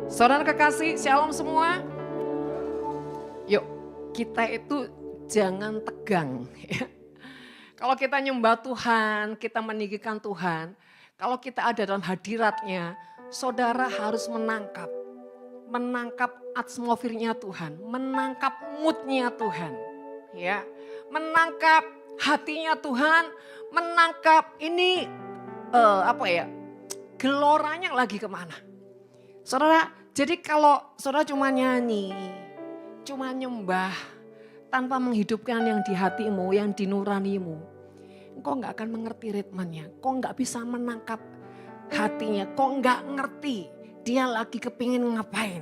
Saudara kekasih, shalom semua. Yuk, kita itu jangan tegang. Ya. Kalau kita nyembah Tuhan, kita meninggikan Tuhan. Kalau kita ada dalam hadiratnya, saudara harus menangkap atmosfernya Tuhan, menangkap moodnya Tuhan, ya, menangkap hatinya Tuhan, menangkap ini geloranya lagi kemana. Saudara, jadi kalau saudara cuma nyanyi, cuma nyembah, tanpa menghidupkan yang di hatimu, yang di nuranimu, engkau gak akan mengerti ritmenya, kau gak bisa menangkap hatinya, kau gak ngerti dia lagi kepingin ngapain.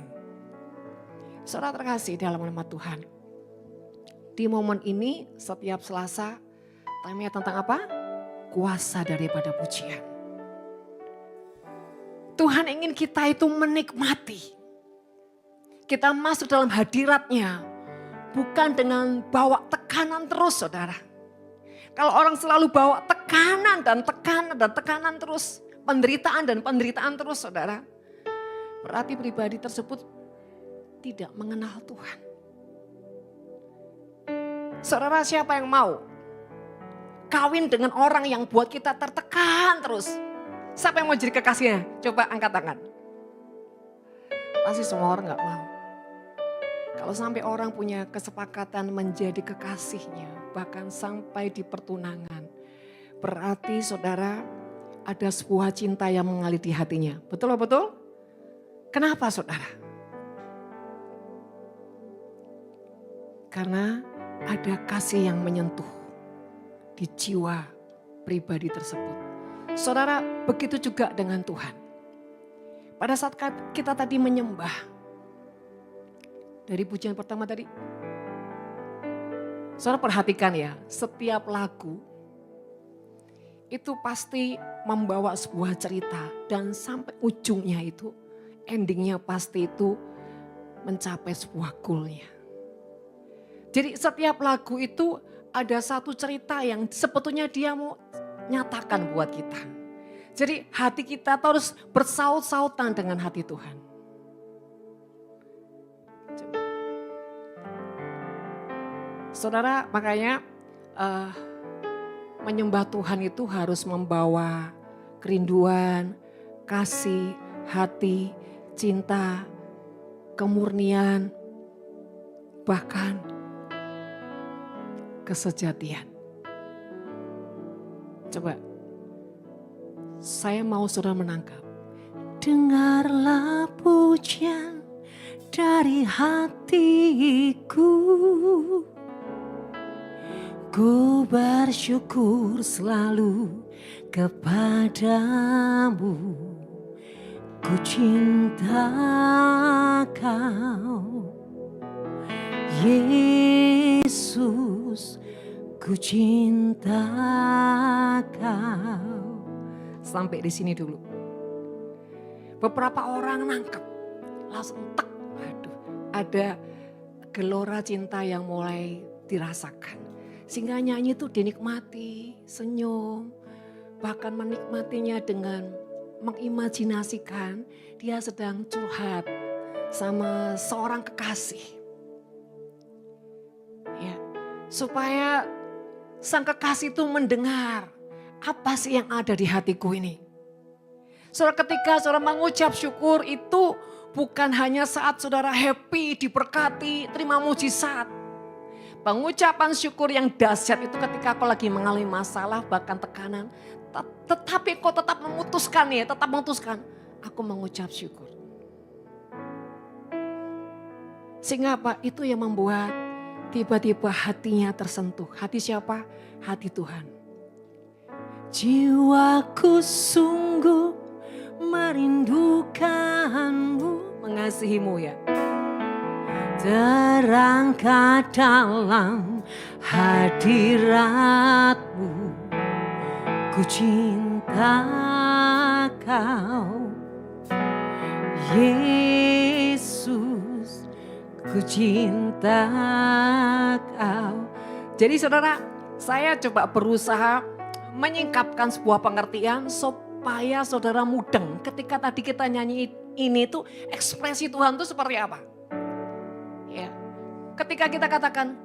Saudara terkasih dalam nama Tuhan, di momen ini setiap Selasa, temanya tentang apa? Kuasa daripada pujian. Tuhan ingin kita itu menikmati. Kita masuk dalam hadiratnya. Bukan dengan bawa tekanan terus saudara. Kalau orang selalu bawa tekanan dan tekanan terus. Penderitaan dan penderitaan terus saudara. Berarti pribadi tersebut tidak mengenal Tuhan. Saudara, siapa yang mau kawin dengan orang yang buat kita tertekan terus? Siapa yang mau jadi kekasihnya? Coba angkat tangan. Pasti semua orang gak mau. Kalau sampai orang punya kesepakatan menjadi kekasihnya, bahkan sampai di pertunangan, berarti saudara ada sebuah cinta yang mengalir di hatinya. Betul? Kenapa saudara? Karena ada kasih yang menyentuh di jiwa pribadi tersebut. Saudara, begitu juga dengan Tuhan. Pada saat kita tadi menyembah, dari pujian pertama tadi, saudara perhatikan ya, setiap lagu itu pasti membawa sebuah cerita dan sampai ujungnya itu, endingnya pasti itu mencapai sebuah goalnya. Jadi setiap lagu itu ada satu cerita yang sebetulnya dia mau nyatakan buat kita. Jadi hati kita harus bersaut-sautan dengan hati Tuhan. Coba. Saudara, makanya menyembah Tuhan itu harus membawa kerinduan, kasih, hati, cinta, kemurnian, bahkan kesejatian. Coba, saya mau saudara menangkap. Dengarlah pujian dari hatiku. Ku bersyukur selalu kepadamu. Ku cinta kau, Yesus. Ku cinta kau. Sampai di sini dulu. Beberapa orang nangkep, langsung tek. Aduh, ada gelora cinta yang mulai dirasakan. Sehingga nyanyi itu dinikmati, senyum. Bahkan menikmatinya dengan mengimajinasikan dia sedang curhat sama seorang kekasih. Ya, supaya sang kekasih itu mendengar apa sih yang ada di hatiku ini. Saudara, ketika saudara mengucap syukur itu bukan hanya saat saudara happy, diberkati, terima mujizat. Pengucapan syukur yang dahsyat itu ketika kau lagi mengalami masalah bahkan tekanan. Tetapi kau tetap memutuskan aku mengucap syukur. Sehingga apa? Itu yang membuat tiba-tiba hatinya tersentuh. Hati siapa? Hati Tuhan. Jiwaku sungguh merindukanmu, mengasihimu ya. Terangkat dalam hadiratmu, ku cinta kau, Yesus, ku cinta kau. Jadi saudara, saya coba berusaha menyingkapkan sebuah pengertian supaya saudara mudeng ketika tadi kita nyanyi ini tuh ekspresi Tuhan tuh seperti apa? Ya. Ketika kita katakan,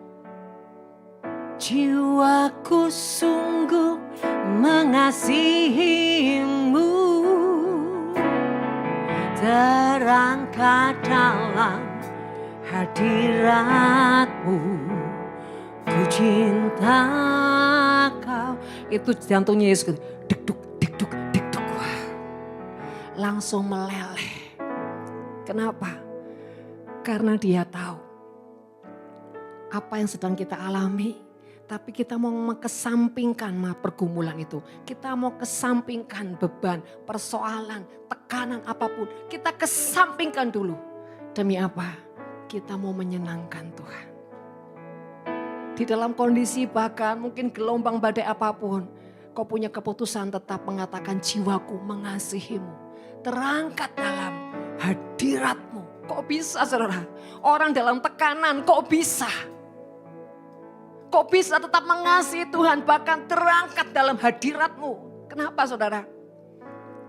jiwaku sungguh mengasihimu, terangkat dalam hadiratmu, ku cinta kau. Itu jantungnya Yesus, deg-duk, deg-duk, deg-duk. Wah, langsung meleleh. Kenapa? Karena dia tahu apa yang sedang kita alami. Tapi kita mau mengesampingkan pergumulan itu. Kita mau kesampingkan beban, persoalan, tekanan apapun. Kita kesampingkan dulu. Demi apa? Kita mau menyenangkan Tuhan. Di dalam kondisi bahkan mungkin gelombang badai apapun. Kau punya keputusan tetap mengatakan jiwaku mengasihimu. Terangkat dalam hadiratmu. Kok bisa saudara? Orang dalam tekanan kok bisa? Kok bisa tetap mengasihi Tuhan bahkan terangkat dalam hadiratmu? Kenapa saudara?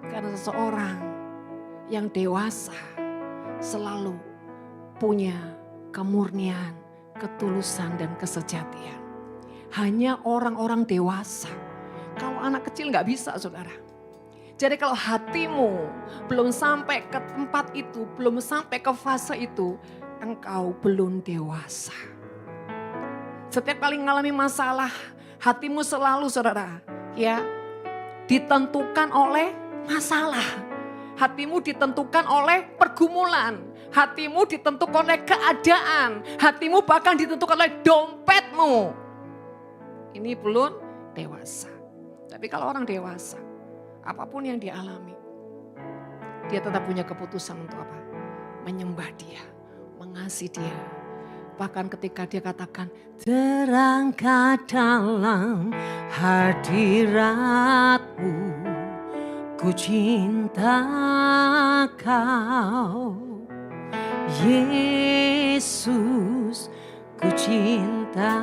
Karena seseorang yang dewasa selalu punya kemurnian, ketulusan dan kesejatian. Hanya orang-orang dewasa. Kalau anak kecil gak bisa saudara. Jadi kalau hatimu belum sampai ke tempat itu, belum sampai ke fase itu, engkau belum dewasa. Setiap kali mengalami masalah, hatimu selalu saudara, ya, ditentukan oleh masalah. Hatimu ditentukan oleh pergumulan. Hatimu ditentukan oleh keadaan. Hatimu bahkan ditentukan oleh dompetmu. Ini belum dewasa. Tapi kalau orang dewasa, apapun yang dia alami, dia tetap punya keputusan untuk apa? Menyembah dia, mengasihi dia. Bahkan ketika dia katakan, terangkat dalam hadiratmu, ku cinta kau. Yesus, ku cinta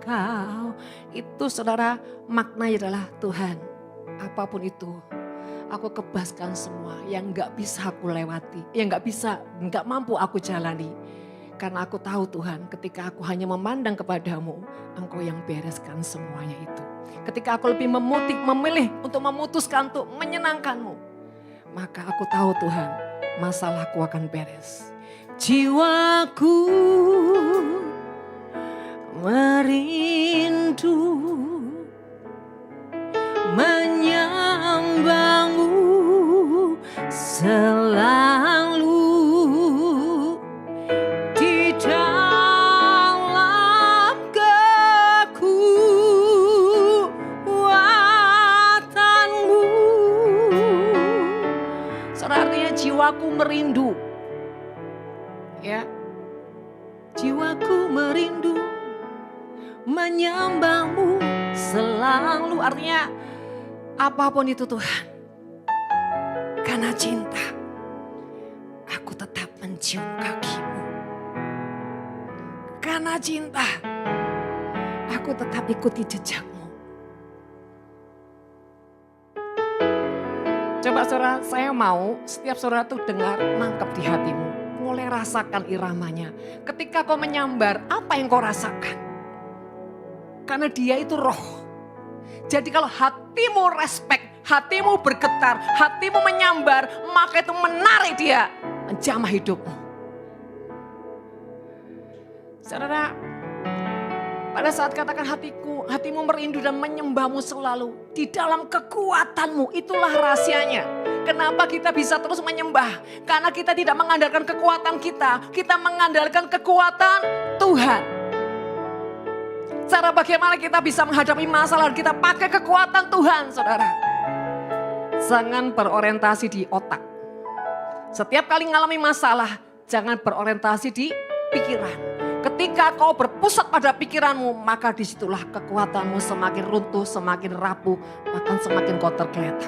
kau. Itu saudara maknanya adalah Tuhan, apapun itu. Aku kebaskan semua yang gak bisa aku lewati, yang gak mampu aku jalani. Karena aku tahu Tuhan, ketika aku hanya memandang kepadamu, Engkau yang bereskan semuanya itu. Ketika aku lebih memilih untuk memutuskan untuk menyenangkanmu, maka aku tahu Tuhan, masalahku akan beres. Jiwaku merindu menyembahmu selalu. Jiwaku merindu, ya, jiwaku merindu menyembahmu selalu. Artinya apapun itu Tuhan, karena cinta aku tetap mencium kakimu. Karena cinta aku tetap ikuti jejakmu. Coba saudara, saya mau setiap saudara tuh dengar, nangkep di hatimu. Mulai rasakan iramanya. Ketika kau menyambar, apa yang kau rasakan? Karena dia itu roh. Jadi kalau hatimu respect, hatimu bergetar, hatimu menyambar, maka itu menarik dia menjamah hidupmu. Saudara, pada saat katakan hatimu merindu dan menyembahmu selalu. Di dalam kekuatanmu, itulah rahasianya. Kenapa kita bisa terus menyembah? Karena kita tidak mengandalkan kekuatan kita mengandalkan kekuatan Tuhan. Cara bagaimana kita bisa menghadapi masalah, kita pakai kekuatan Tuhan, saudara. Jangan berorientasi di otak. Setiap kali mengalami masalah, jangan berorientasi di pikiran. Ketika kau berpusat pada pikiranmu, maka disitulah kekuatanmu semakin runtuh, semakin rapuh, bahkan semakin kau tergeletak.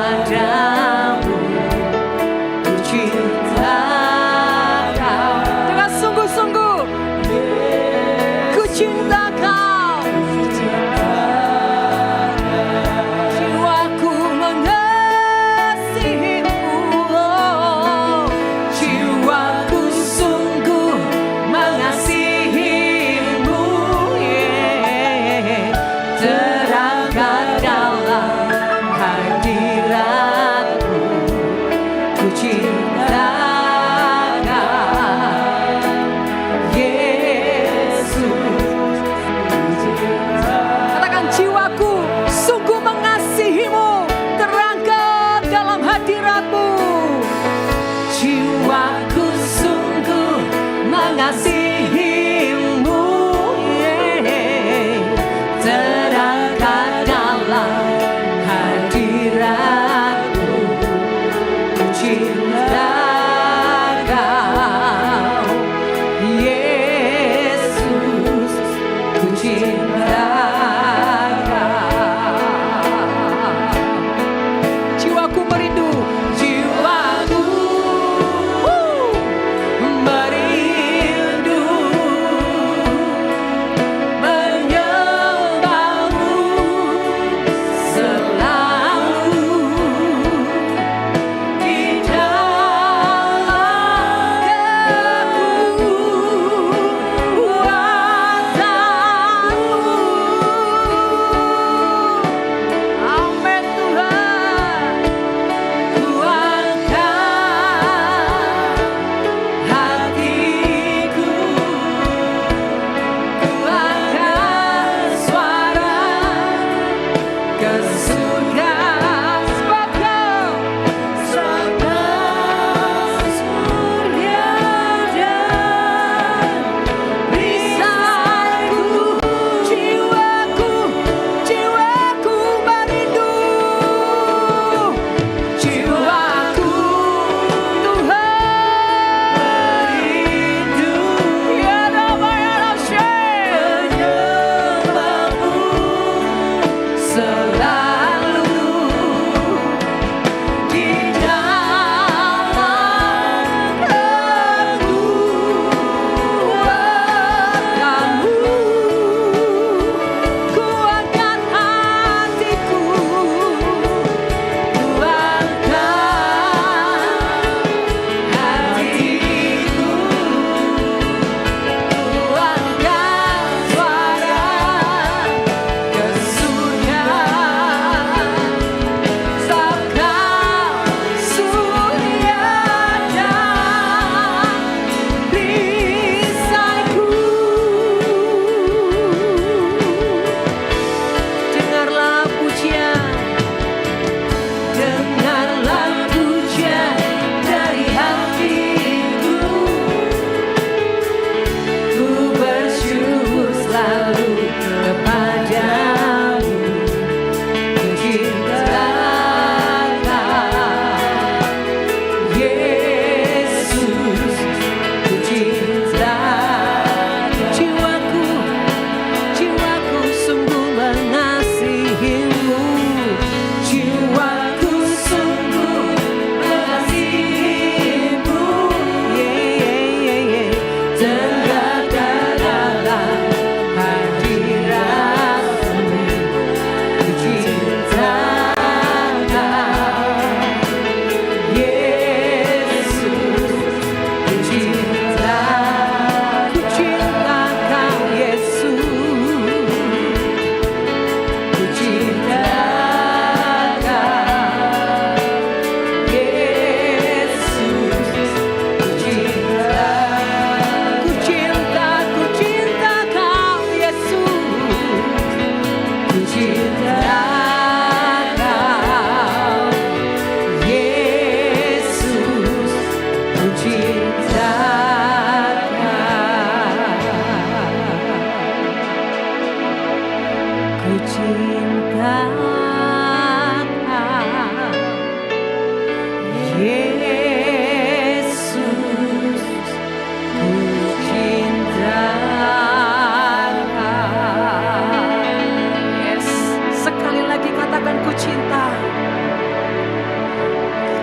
padamu, ku cinta Kau. Dengan sungguh-sungguh, ku cinta Kau. Jiwaku mengasihimu, jiwaku sungguh mengasihimu, terangkat dalam hadiratmu, ku cinta Kau, Yesus. Katakan, jiwaku sungguh mengasihimu, terangkat dalam hadiratmu. Jiwaku sungguh mengasihimu, terangkat dalam hadiratmu, ku cinta Kau, Yesus, ku cinta Kau. Jiwaku merindu, jiwaku merindu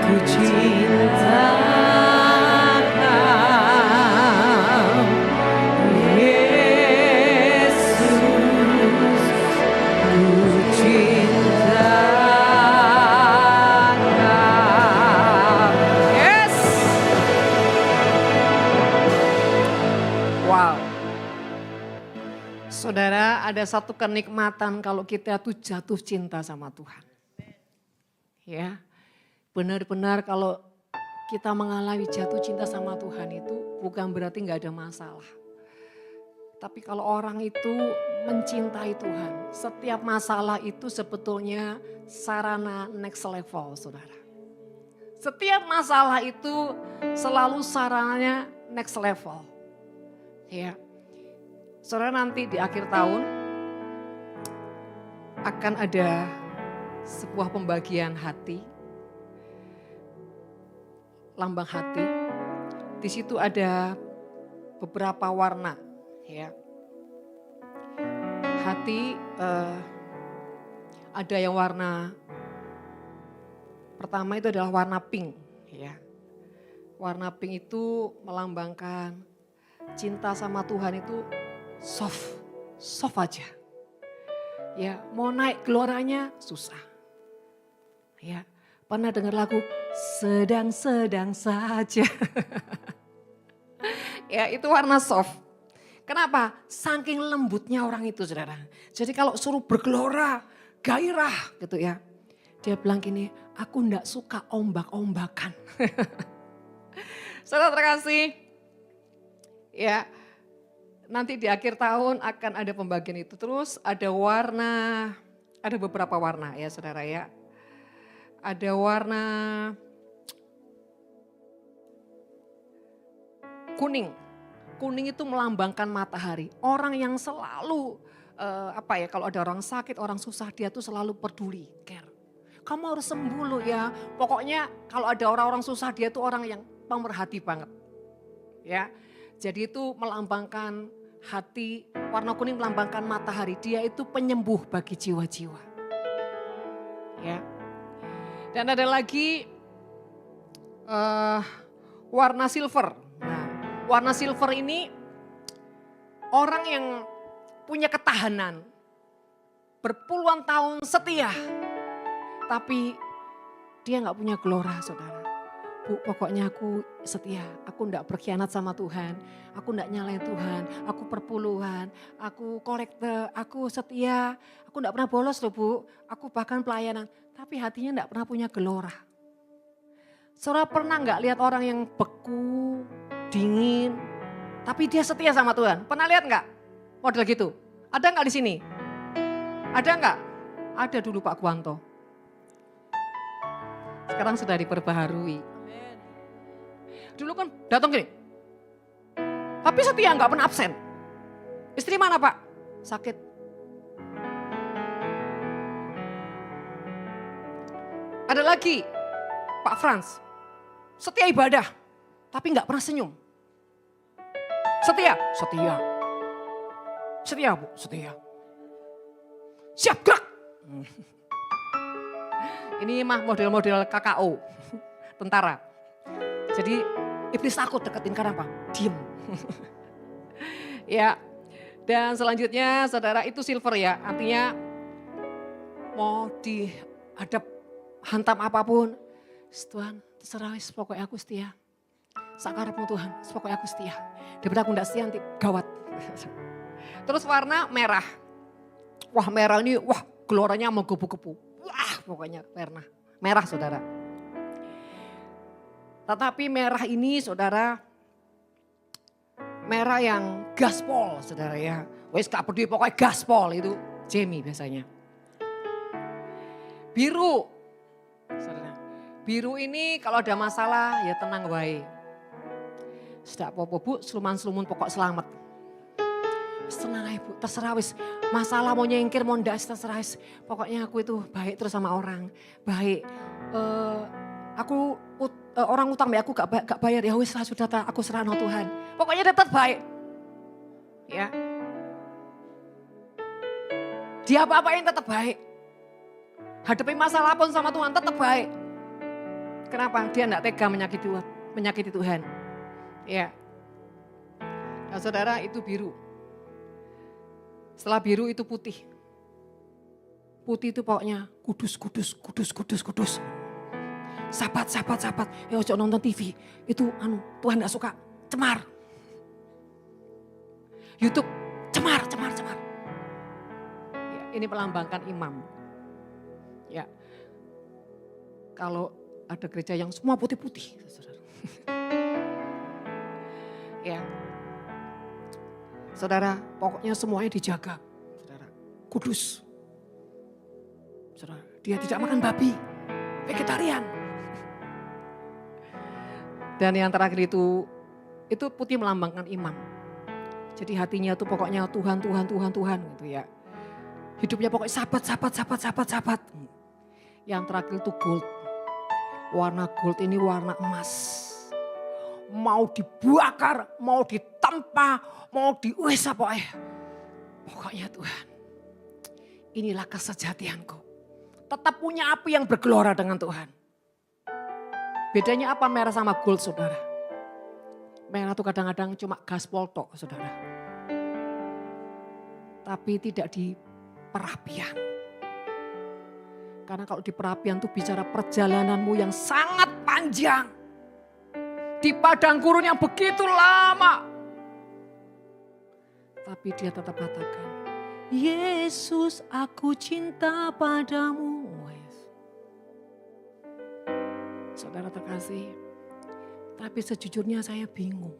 ku cinta Kau, Yesus, ku cinta Kau. Yes. Wow. Saudara, ada satu kenikmatan kalau kita tuh jatuh cinta sama Tuhan. Ya, benar-benar kalau kita mengalami jatuh cinta sama Tuhan itu bukan berarti nggak ada masalah. Tapi kalau orang itu mencintai Tuhan, setiap masalah itu sebetulnya sarana next level, saudara. Setiap masalah itu selalu sarananya next level. Ya, saudara, nanti di akhir tahun akan ada sebuah pembagian hati, lambang hati. Di situ ada beberapa warna, ya. Hati ada yang warna pertama itu adalah warna pink, ya. Warna pink itu melambangkan cinta sama Tuhan itu soft aja. Ya, mau naik geloranya susah. Ya, pernah dengar lagu sedang-sedang saja. Ya, itu warna soft. Kenapa? Saking lembutnya orang itu, saudara. Jadi kalau suruh bergelora, gairah gitu ya. Dia bilang gini, aku enggak suka ombak-ombakan. Saudara terkasih, ya, nanti di akhir tahun akan ada pembagian itu. Terus ada warna, ada beberapa warna ya saudara ya. Ada warna kuning. Kuning itu melambangkan matahari. Orang yang selalu kalau ada orang sakit, orang susah, dia tuh selalu peduli, care. Kamu harus sembuh loh ya. Pokoknya kalau ada orang-orang susah, dia tuh orang yang pemerhati banget. Ya. Jadi itu melambangkan hati, warna kuning melambangkan matahari. Dia itu penyembuh bagi jiwa-jiwa. Ya. Dan ada lagi warna silver. Nah, warna silver ini orang yang punya ketahanan. Berpuluhan tahun setia. Tapi dia gak punya gelora, saudara. Bu, pokoknya aku setia, aku enggak berkhianat sama Tuhan, aku enggak nyalain Tuhan, aku perpuluhan, aku kolektor, aku setia, aku enggak pernah bolos loh Bu, aku bahkan pelayanan, tapi hatinya enggak pernah punya gelora. Saudara pernah enggak lihat orang yang beku, dingin, tapi dia setia sama Tuhan? Pernah lihat enggak model gitu? Ada enggak di sini? Ada enggak? Ada dulu Pak Kuanto. Sekarang sudah diperbaharui. Dulu kan datang gini, tapi setia nggak pernah absen. Istri mana Pak? Sakit. Ada lagi Pak Frans, setia ibadah, tapi nggak pernah senyum. Setia, setia. Setia Bu, setia. Siap gerak. Ini mah model-model KKO, tentara. Jadi iblis takut deketin karena apa? Diem. Ya, dan selanjutnya saudara itu silver ya. Artinya mau dihadap hantam apapun. Tuhan terserah pokoknya aku setia. Sakarepmu Tuhan, pokoknya aku setia. Daripada aku enggak setia nanti gawat. Terus warna merah. Wah merah ini, wah geloranya menggebu-gebu. Wah pokoknya merah saudara. Tetapi merah ini saudara, merah yang gaspol saudara ya. Wes gak peduli pokoknya gaspol itu Jamie biasanya. Biru, saudara. Biru ini kalau ada masalah ya tenang wae. Sudah apa-apa Bu, seluman-selumun pokok selamat. Tenang aja Bu, terserah wis. Masalah mau nyengkir, mau ndak terserah wis. Pokoknya aku itu baik terus sama orang. Baik, aku orang utang aku gak bayar, ya wis lah sudah aku serahno Tuhan. Pokoknya tetap baik. Ya. Dia apa-apain tetap baik. Hadapi masalah pun sama Tuhan tetap baik. Kenapa? Dia enggak tega menyakiti Tuhan. Ya. Nah, saudara, itu biru. Setelah biru itu putih. Putih itu pokoknya kudus. Sahabat. Ya ojo nonton TV. Itu Tuhan enggak suka. Cemar. YouTube cemar. Ya, ini melambangkan imam. Ya. Kalau ada gereja yang semua putih-putih, saudara. Ya. Saudara, pokoknya semuanya dijaga. Saudara, kudus. Saudara, dia tidak makan babi, vegetarian. Dan yang terakhir itu putih melambangkan imam. Jadi hatinya itu pokoknya Tuhan gitu ya. Hidupnya pokoknya sahabat. Yang terakhir itu gold. Warna gold ini warna emas. Mau dibakar, mau ditempa, mau pokoknya Tuhan. Inilah kesejatianku. Tetap punya api yang bergelora dengan Tuhan. Bedanya apa merah sama gold, saudara? Merah itu kadang-kadang cuma gaspol tok, saudara. Tapi tidak di perapian. Karena kalau di perapian itu bicara perjalananmu yang sangat panjang. Di padang gurun yang begitu lama. Tapi dia tetap katakan, Yesus aku cinta padamu. Saudara terkasih, tapi sejujurnya saya bingung.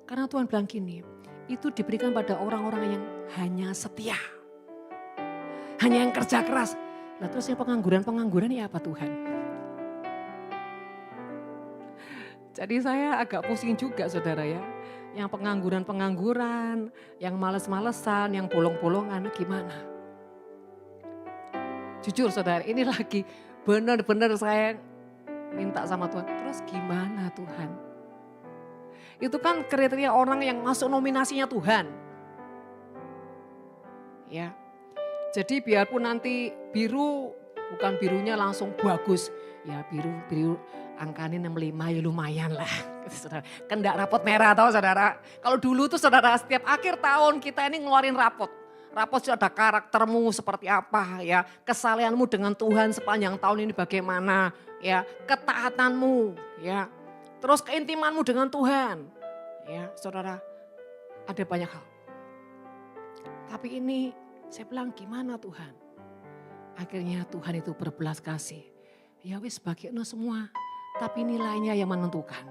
Karena Tuhan bilang gini, itu diberikan pada orang-orang yang hanya setia. Hanya yang kerja keras. Nah terus yang pengangguran ya apa Tuhan? Jadi saya agak pusing juga saudara ya. Yang pengangguran, yang males-malesan, yang bolong-bolongan gimana? Jujur saudara, ini lagi benar-benar saya minta sama Tuhan. Terus gimana Tuhan? Itu kan kriteria orang yang masuk nominasinya Tuhan. Ya. Jadi biarpun nanti biru, bukan birunya langsung bagus. Ya biru angkanya 65 ya lumayan lah. Saudara, kan enggak rapot merah tahu saudara. Kalau dulu tuh saudara setiap akhir tahun kita ini ngeluarin rapot. Rapot itu ada karaktermu seperti apa ya. Kesalehanmu dengan Tuhan sepanjang tahun ini bagaimana ya. Ketaatanmu ya. Terus keintimanmu dengan Tuhan. Ya saudara ada banyak hal. Tapi ini saya bilang gimana Tuhan. Akhirnya Tuhan itu berbelas kasih. Ya wis bagian semua. Tapi nilainya yang menentukan.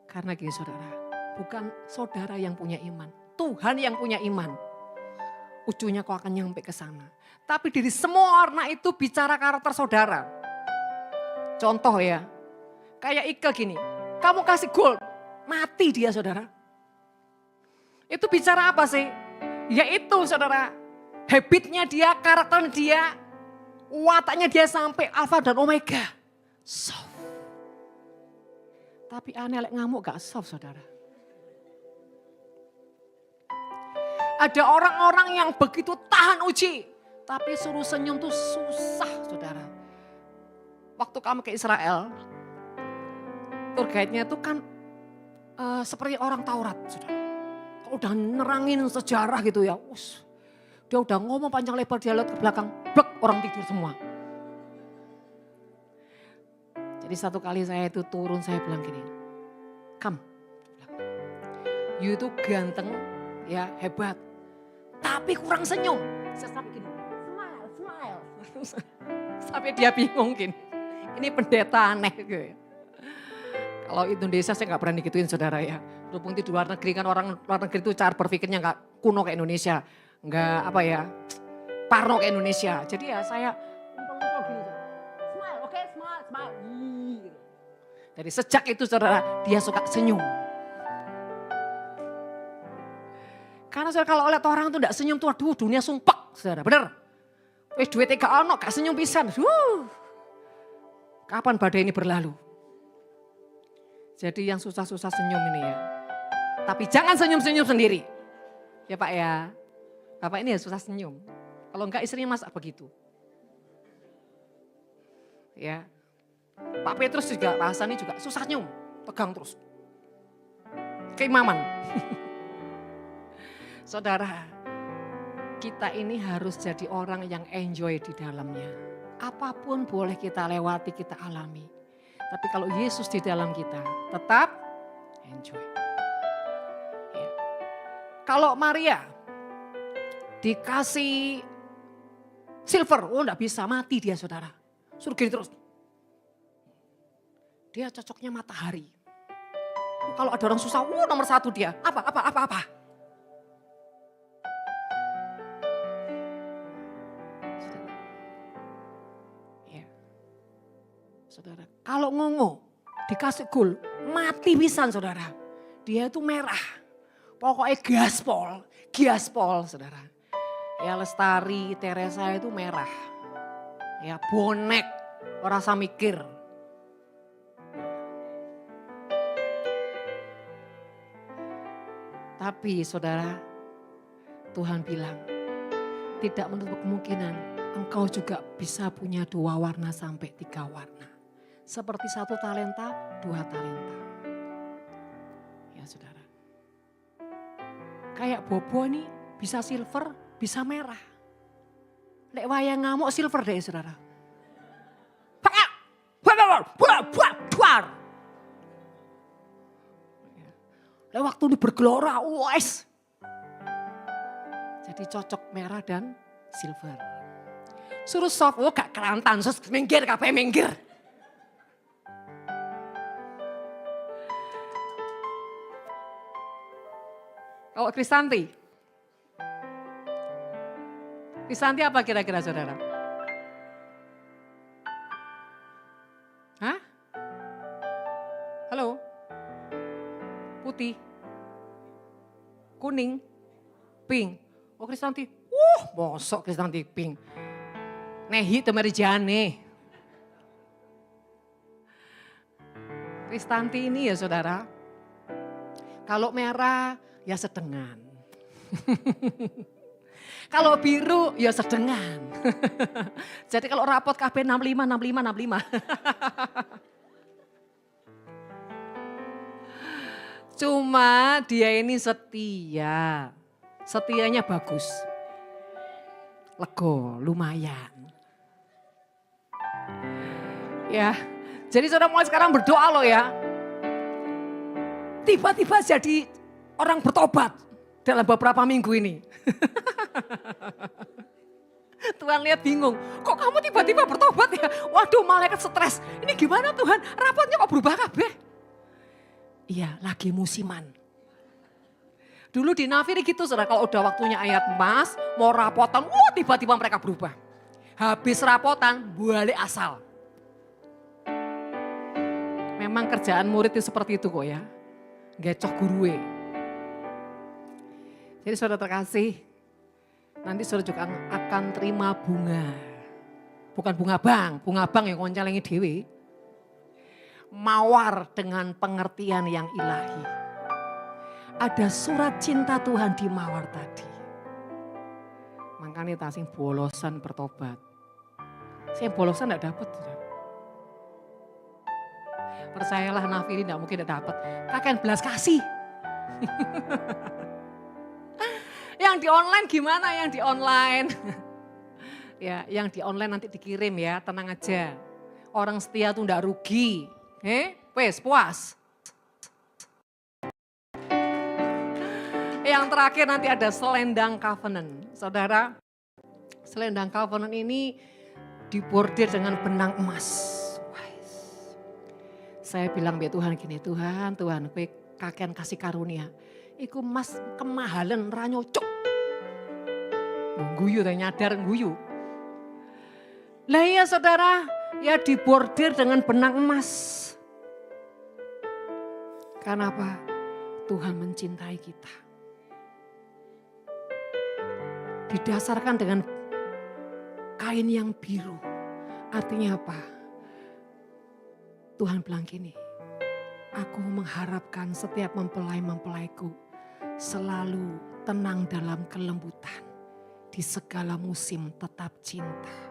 Karena gini saudara, bukan saudara yang punya iman. Tuhan yang punya iman. Ujungnya kau akan nyampe ke sana. Tapi dari semua warna itu bicara karakter saudara. Contoh ya, kayak Ike gini. Kamu kasih gold, mati dia saudara. Itu bicara apa sih? Yaitu saudara, habitnya dia, karakternya dia, wataknya dia sampai alfa dan omega. Soft. Tapi aneh lek ngamuk gak soft saudara. Ada orang-orang yang begitu tahan uji. Tapi suruh senyum tuh susah saudara. Waktu kamu ke Israel, tour guide-nya itu kan seperti orang Taurat saudara. Kalau udah nerangin sejarah gitu ya. Dia udah ngomong panjang lebar, dia lihat ke belakang, blek orang tidur semua. Jadi satu kali saya itu turun, saya bilang gini, come, you itu ganteng, ya hebat, tapi kurang senyum. Saya sampai gini, smile. Sampai dia bingung gini, ini pendeta aneh gitu ya. Kalau Indonesia saya gak pernah digituin saudara ya. Berhubung di luar negeri kan orang luar negeri itu cara berpikirnya gak kuno kayak Indonesia. Enggak apa ya, parno ke Indonesia. Jadi ya saya ngumpul-ngumpul gini. Smile, oke, smile. Dari sejak itu saudara, dia suka senyum. Karena saudara kalau lihat orang tuh enggak senyum tuh, aduh dunia sumpek saudara, bener. Duitnya gak ono, gak senyum pisan. Kapan badai ini berlalu? Jadi yang susah-susah senyum ini ya. Tapi jangan senyum-senyum sendiri. Ya Pak ya. Bapak ini ya susah senyum. Kalau enggak istrinya masak begitu. Ya, Pak Petrus juga bahasanya juga susah nyium, pegang terus. Keimaman. Saudara, kita ini harus jadi orang yang enjoy di dalamnya. Apapun boleh kita lewati, kita alami. Tapi kalau Yesus di dalam kita, tetap enjoy. Ya. Kalau Maria dikasih silver, oh enggak bisa, mati dia saudara. Suruh gini terus. Dia cocoknya matahari. Kalau ada orang susah, nomor 1 dia. Apa. Ya. Saudara, kalau ngongo dikasih gol, mati pisan saudara. Dia itu merah. Pokoknya gaspol saudara. Ya Lestari, Teresa itu merah. Ya bonek, orang rasa mikir. Tapi saudara, Tuhan bilang, tidak menutup kemungkinan engkau juga bisa punya 2 warna sampai 3 warna. Seperti 1 talenta, 2 talenta. Ya saudara. Kayak Bobo nih bisa silver, bisa merah. Lek wayang ngamuk silver deh saudara. Lek waktu ini bergelora, wes. Jadi cocok merah dan silver. Suruh soft, gak kelantan, sus minggir, kabeh minggir. Kalau Kristanti apa kira-kira saudara? Hah? Halo? Putih? Kuning? Pink? Oh Kristanti, bosok Kristanti pink. Nehi temari jane. Kristanti ini ya saudara, kalau merah ya sedengan. Kalau biru ya sedengan. Jadi kalau rapot KB 65. Cuma dia ini setia. Setianya bagus. Lego, lumayan. Ya, jadi saudara mulai sekarang berdoa loh ya. Tiba-tiba jadi orang bertobat dalam beberapa minggu ini. Tuhan lihat bingung, kok kamu tiba-tiba bertobat ya? Waduh malaikat stres, ini gimana Tuhan? Rapotnya kok berubah kabeh? Iya, lagi musiman. Dulu di Nafiri gitu, saudara, kalau udah waktunya ayat emas, mau rapotan, tiba-tiba mereka berubah. Habis rapotan, balik asal. Memang kerjaan murid itu seperti itu kok ya. Gecok gurue. Jadi saudara terkasih, nanti saudara juga akan terima bunga. Bukan bunga bang yang ngoncalengi dewi. Mawar dengan pengertian yang ilahi. Ada surat cinta Tuhan di mawar tadi. Makanya tasing bolosan bertobat. Saya bolosan enggak dapat. Percayalah Nafiri enggak mungkin enggak dapat. Kakek belas kasih. Yang di online gimana yang di online? Ya, yang di online nanti dikirim ya, tenang aja. Orang setia tuh enggak rugi. Wes puas. Yang terakhir nanti ada selendang covenant. Saudara, selendang covenant ini dibordir dengan benang emas. Saya bilang ya Tuhan gini, Tuhan kowe kakean kasih karunia. Iku emas kemahalan ra nyocok. Guyu ta nyadar guyu. Lah iya saudara, ya dibordir dengan benang emas. Karena apa? Tuhan mencintai kita. Didasarkan dengan kain yang biru. Artinya apa? Tuhan bilang gini, aku mengharapkan setiap mempelai-mempelaiku selalu tenang dalam kelembutan. Di segala musim tetap cinta.